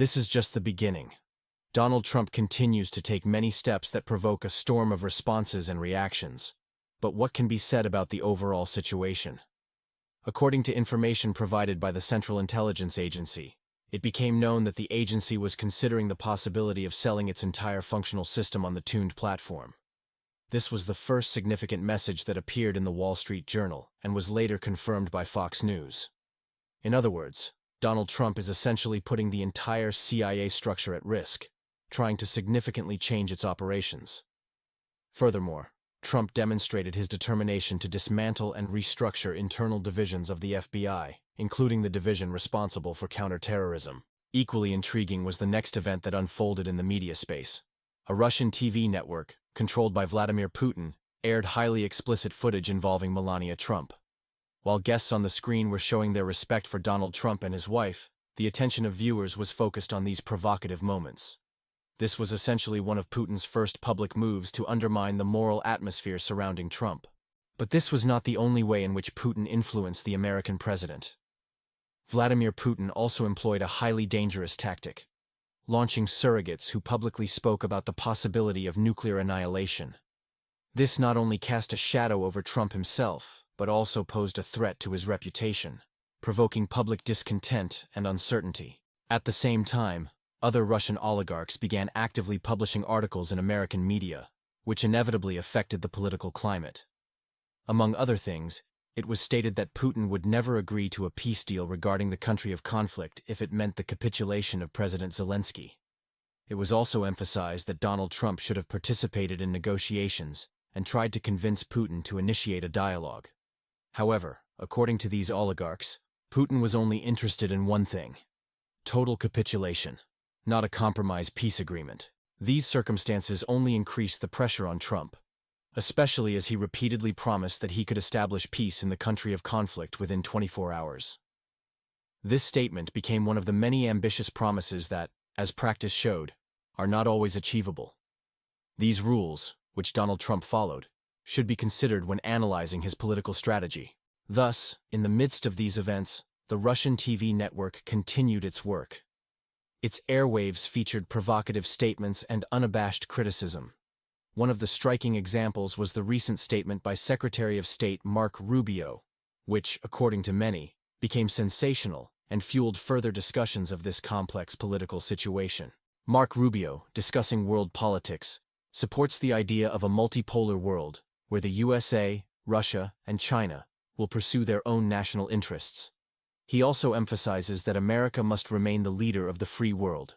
This is just the beginning. Donald Trump continues to take many steps that provoke a storm of responses and reactions. But what can be said about the overall situation? According to information provided by the Central Intelligence Agency, it became known that the agency was considering the possibility of selling its entire functional system on the tuned platform. This was the first significant message that appeared in the Wall Street Journal and was later confirmed by Fox News. In other words, Donald Trump is essentially putting the entire CIA structure at risk, trying to significantly change its operations. Furthermore, Trump demonstrated his determination to dismantle and restructure internal divisions of the FBI, including the division responsible for counterterrorism. Equally intriguing was the next event that unfolded in the media space. A Russian TV network, controlled by Vladimir Putin, aired highly explicit footage involving Melania Trump. While guests on the screen were showing their respect for Donald Trump and his wife, the attention of viewers was focused on these provocative moments. This was essentially one of Putin's first public moves to undermine the moral atmosphere surrounding Trump. But this was not the only way in which Putin influenced the American president. Vladimir Putin also employed a highly dangerous tactic, launching surrogates who publicly spoke about the possibility of nuclear annihilation. This not only cast a shadow over Trump himself, but also posed a threat to his reputation, provoking public discontent and uncertainty. At the same time, other Russian oligarchs began actively publishing articles in American media, which inevitably affected the political climate. Among other things, it was stated that Putin would never agree to a peace deal regarding the country of conflict if it meant the capitulation of President Zelensky. It was also emphasized that Donald Trump should have participated in negotiations and tried to convince Putin to initiate a dialogue. However, according to these oligarchs, Putin was only interested in one thing: total capitulation, not a compromise peace agreement. These circumstances only increased the pressure on Trump, especially as he repeatedly promised that he could establish peace in the country of conflict within 24 hours. This statement became one of the many ambitious promises that, as practice showed, are not always achievable. These rules, which Donald Trump followed, should be considered when analyzing his political strategy. Thus, in the midst of these events, the Russian TV network continued its work. Its airwaves featured provocative statements and unabashed criticism. One of the striking examples was the recent statement by Secretary of State Marco Rubio, which, according to many, became sensational and fueled further discussions of this complex political situation. Marco Rubio, discussing world politics, supports the idea of a multipolar world, where the USA, Russia, and China will pursue their own national interests. He also emphasizes that America must remain the leader of the free world.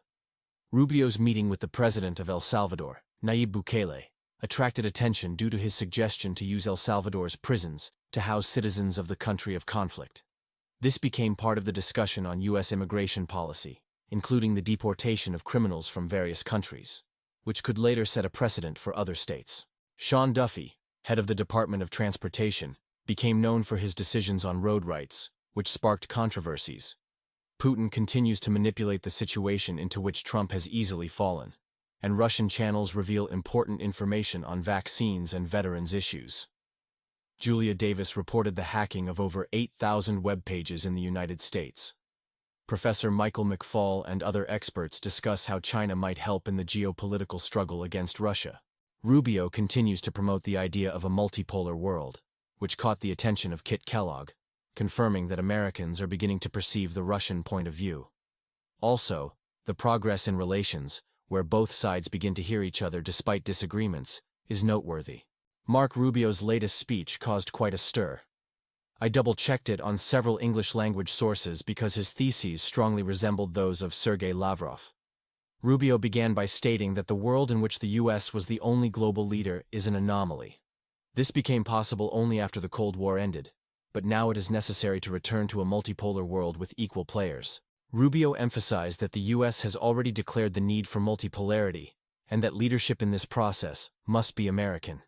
Rubio's meeting with the president of El Salvador, Nayib Bukele, attracted attention due to his suggestion to use El Salvador's prisons to house citizens of the country of conflict. This became part of the discussion on U.S. immigration policy, including the deportation of criminals from various countries, which could later set a precedent for other states. Sean Duffy, head of the Department of Transportation, became known for his decisions on road rights, which sparked controversies. Putin continues to manipulate the situation into which Trump has easily fallen, and Russian channels reveal important information on vaccines and veterans issues. Julia Davis reported the hacking of over 8,000 web pages in the United States. Professor Michael McFaul and other experts discuss how China might help in the geopolitical struggle against Russia. Rubio continues to promote the idea of a multipolar world, which caught the attention of Kit Kellogg, confirming that Americans are beginning to perceive the Russian point of view. Also, the progress in relations, where both sides begin to hear each other despite disagreements, is noteworthy. Marco Rubio's latest speech caused quite a stir. I double-checked it on several English-language sources because his theses strongly resembled those of Sergei Lavrov. Rubio began by stating that the world in which the U.S. was the only global leader is an anomaly. This became possible only after the Cold War ended, but now it is necessary to return to a multipolar world with equal players. Rubio emphasized that the U.S. has already declared the need for multipolarity, and that leadership in this process must be American.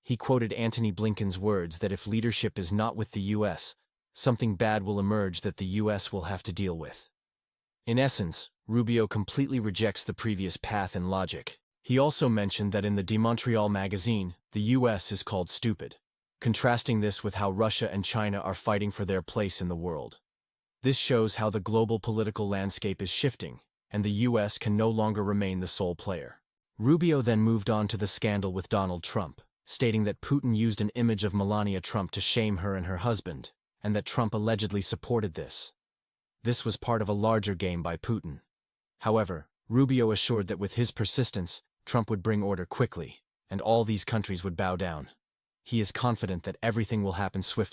He quoted Antony Blinken's words that if leadership is not with the U.S., something bad will emerge that the U.S. will have to deal with. In essence, Rubio completely rejects the previous path and logic. He also mentioned that in the De Montreal magazine, the U.S. is called stupid, contrasting this with how Russia and China are fighting for their place in the world. This shows how the global political landscape is shifting, and the US can no longer remain the sole player. Rubio then moved on to the scandal with Donald Trump, stating that Putin used an image of Melania Trump to shame her and her husband, and that Trump allegedly supported this. This was part of a larger game by Putin. However, Rubio assured that with his persistence, Trump would bring order quickly, and all these countries would bow down. He is confident that everything will happen swiftly.